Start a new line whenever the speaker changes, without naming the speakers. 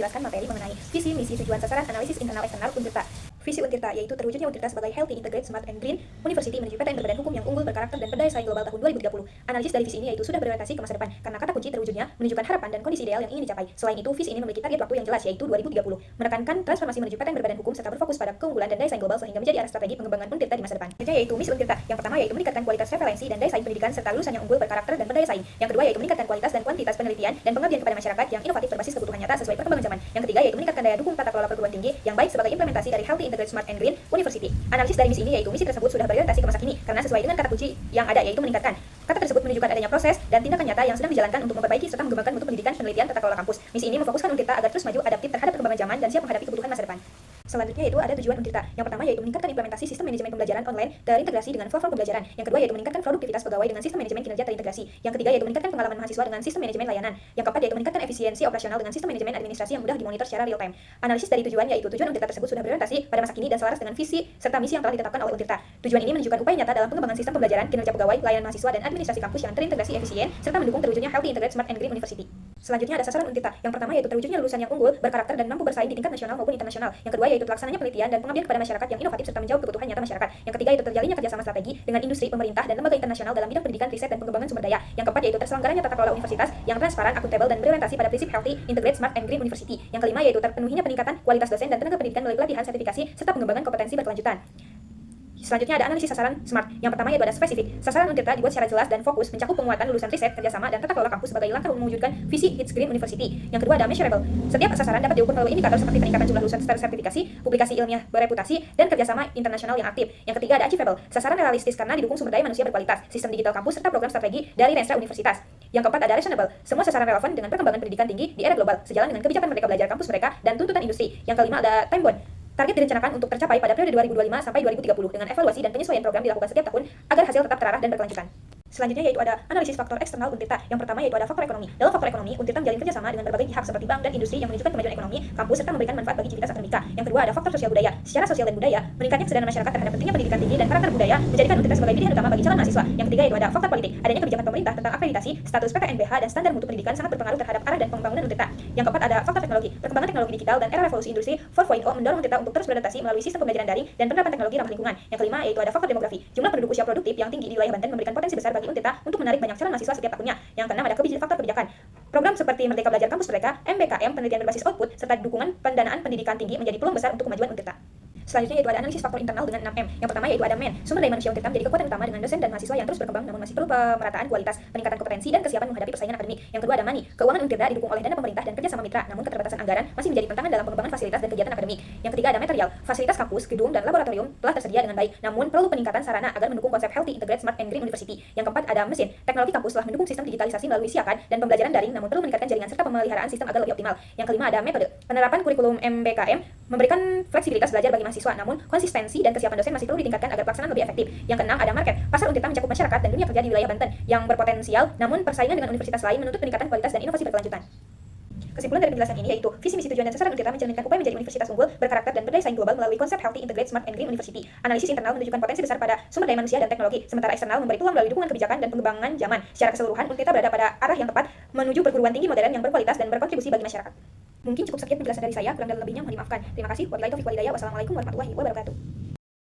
menjelaskan materi mengenai visi, misi, tujuan, sasaran, analisis internal eksternal Untirta. Visi Untirta yaitu terwujudnya Untirta sebagai Healthy, Integrated, Smart, and Green University menuju PTN berbadan hukum yang unggul, berkarakter, dan berdaya saing global tahun 2030. Analisis dari visi ini yaitu sudah berorientasi ke masa depan, karena kata kunci terwujudnya menunjukkan harapan dan kondisi ideal yang ingin dicapai. Selain itu, visi ini memiliki target waktu yang jelas yaitu 2030, menekankan transformasi menuju PTN berbadan hukum serta berfokus pada keunggulan dan daya saing global sehingga menjadi arah strategi pengembangan Untirta di masa depan. Yaitu misi Untirta. Yang pertama yaitu meningkatkan kualitas referensi dan daya saing pendidikan serta lulusan yang unggul, berkarakter, dan berdaya saing. Yang kedua yaitu meningkatkan kualitas dan kuantitas penelitian dan pengabdian kepada masyarakat yang inovatif berbasis kebutuhan nyata sesuai perkembangan zaman. Yang ketiga yaitu meningkatkan daya dukung tata kelola perguruan tinggi yang baik sebagai implementasi dari Healthy, Integrated, Smart, and Green University. Analisis dari misi ini yaitu misi tersebut sudah berorientasi ke masa kini karena sesuai dengan kata kunci yang ada yaitu meningkatkan. Kata tersebut menunjukkan adanya proses dan tindakan nyata yang sedang dijalankan untuk memperbaiki serta mengembangkan mutu pendidikan, penelitian, tata kelola kampus. Misi ini memfokuskan Untirta agar terus maju, adaptif terhadap perkembangan zaman dan siap menghadapi kebutuhan masa depan. Selanjutnya yaitu ada tujuan Untirta. Yang pertama yaitu meningkatkan implementasi sistem manajemen pembelajaran online terintegrasi dengan platform pembelajaran. Yang kedua yaitu meningkatkan produktivitas pegawai dengan sistem manajemen kinerja terintegrasi. Yang ketiga yaitu meningkatkan pengalaman mahasiswa dengan sistem manajemen layanan. Yang keempat yaitu meningkatkan efisiensi operasional dengan sistem manajemen administrasi yang mudah dimonitor secara real time. Analisis dari tujuan yaitu tujuan Untirta tersebut sudah berorientasi pada masa kini dan selaras dengan visi serta misi yang telah ditetapkan oleh Untirta. Tujuan ini menunjukkan upaya nyata dalam pengembangan sistem pembelajaran, kinerja pegawai, layanan mahasiswa, dan administrasi kampus yang terintegrasi efisien serta mendukung terwujudnya Healthy, Integrated, Smart, and Green University. Selanjutnya ada sasaran Untirta. Yang pertama yaitu terwujudnya lulusan yang unggul, berkarakter, dan mampu bersaing di tingkat nasional maupun internasional. Yang kedua yaitu terlaksananya penelitian dan pengabdian kepada masyarakat yang inovatif serta menjawab kebutuhan nyata masyarakat. Yang ketiga yaitu terjalinnya kerjasama strategi dengan industri, pemerintah, dan lembaga internasional dalam bidang pendidikan, riset, dan pengembangan sumber daya. Yang keempat yaitu terselenggaranya tata kelola universitas yang transparan, akuntabel, dan berorientasi pada prinsip Healthy, Integrated, Smart, and Green University. Yang kelima yaitu terpenuhinya peningkatan kualitas dosen dan tenaga pendidikan melalui pelatihan, sertifikasi, serta pengembangan kompetensi berkelanjutan. Selanjutnya ada analisis sasaran SMART. Yang pertama yaitu ada spesifik. Sasaran Untirta dibuat secara jelas dan fokus mencakup penguatan lulusan riset, kerjasama, dan tata kelola kampus sebagai langkah mewujudkan visi Hits Green University. Yang kedua ada measurable. Setiap sasaran dapat diukur melalui indikator seperti peningkatan jumlah lulusan sertifikasi, publikasi ilmiah bereputasi, dan kerjasama internasional yang aktif. Yang ketiga ada achievable. Sasaran realistis karena didukung sumber daya manusia berkualitas, sistem digital kampus, serta program strategi dari Renstra Universitas. Yang keempat ada reasonable. Semua sasaran relevan dengan perkembangan pendidikan tinggi di era global, sejalan dengan kebijakan Merdeka Belajar kampus mereka dan tuntutan industri. Yang kelima ada time bound. Target direncanakan untuk tercapai pada periode 2025 sampai 2030 dengan evaluasi dan penyesuaian program dilakukan setiap tahun agar hasil tetap terarah dan berkelanjutan. Selanjutnya yaitu ada analisis faktor eksternal Untirta. Yang pertama yaitu ada faktor ekonomi. Dalam faktor ekonomi, Untirta menjalin kerjasama dengan berbagai pihak seperti bank dan industri yang menunjukkan kemajuan ekonomi kampus serta memberikan manfaat bagi civitas akademika. Yang kedua ada faktor sosial budaya. Secara sosial dan budaya, meningkatnya kesadaran masyarakat terhadap pentingnya pendidikan tinggi dan karakter budaya menjadikan Untirta sebagai pilihan utama bagi calon mahasiswa. Yang ketiga yaitu ada faktor politik. Adanya kebijakan pemerintah tentang akreditasi, status PTNBH, dan standar mutu pendidikan sangat berpengaruh terhadap arah dan pembangunan Untirta. Yang keempat ada faktor teknologi. Perkembangan teknologi digital dan era revolusi industri 4.0 mendorong Untirta untuk terus beradaptasi melalui sistem pembelajaran daring dan penerapan teknologi ramah lingkungan. Yang kelima yaitu ada faktor demografi. Jumlah penduduk usia produktif yang tinggi di wilayah Banten memberikan potensi besar bagi Untirta untuk menarik banyak calon mahasiswa setiap tahunnya. Yang keenam ada faktor kebijakan. Program seperti Merdeka Belajar Kampus Mereka, MBKM, penelitian berbasis output, serta dukungan pendanaan pendidikan tinggi menjadi peluang besar untuk kemajuan Untirta. Selanjutnya yaitu ada analisis faktor internal dengan 6M. Yang pertama yaitu ada man. Sumber daya manusia Untirta menjadi kekuatan utama dengan dosen dan mahasiswa yang terus berkembang namun masih perlu pemerataan kualitas, peningkatan kompetensi, dan kesiapan menghadapi persaingan akademik. Yang kedua ada money. Keuangan Untirta didukung oleh dana pemerintah dan kerjasama mitra, namun keterbatasan anggaran masih menjadi tantangan dalam pengembangan fasilitas dan kegiatan akademik. Yang ketiga ada material. Fasilitas kampus, gedung, dan laboratorium telah tersedia dengan baik, namun perlu peningkatan sarana agar mendukung konsep Healthy, Integrated, Smart, and Green University. Yang keempat ada mesin. Teknologi kampus telah mendukung sistem digitalisasi melalui siakan dan pembelajaran daring, namun perlu meningkatkan jaringan serta pemeliharaan sistem agar lebih optimal. Yang kelima ada metode. Penerapan kurikulum MBKM memberikan fleksibilitas belajar bagi mahasiswa, namun konsistensi dan kesiapan dosen masih perlu ditingkatkan agar pelaksanaan lebih efektif. Yang keenam ada market. Pasar Untirta mencakup masyarakat dan dunia kerja di wilayah Banten yang berpotensial, namun persaingan dengan universitas lain menuntut peningkatan kualitas dan inovasi berkelanjutan. Kesimpulan dari penjelasan ini yaitu visi misi tujuan dan sasaran Untirta mencerminkan upaya menjadi universitas unggul, berkarakter, dan berdaya saing global melalui konsep Healthy, Integrated, Smart, and Green University. Analisis internal menunjukkan potensi besar pada sumber daya manusia dan teknologi, sementara eksternal memberi peluang melalui dukungan kebijakan dan pengembangan zaman. Secara keseluruhan, Untirta berada pada arah yang tepat menuju perguruan tinggi modern yang berkualitas dan berkontribusi bagi masyarakat. Mungkin cukup sekian penjelasan dari saya, kurang dan lebihnya mohon dimaafkan. Terima kasih. Wabillahi taufiq wal hidayah. Wassalamualaikum warahmatullahi wabarakatuh.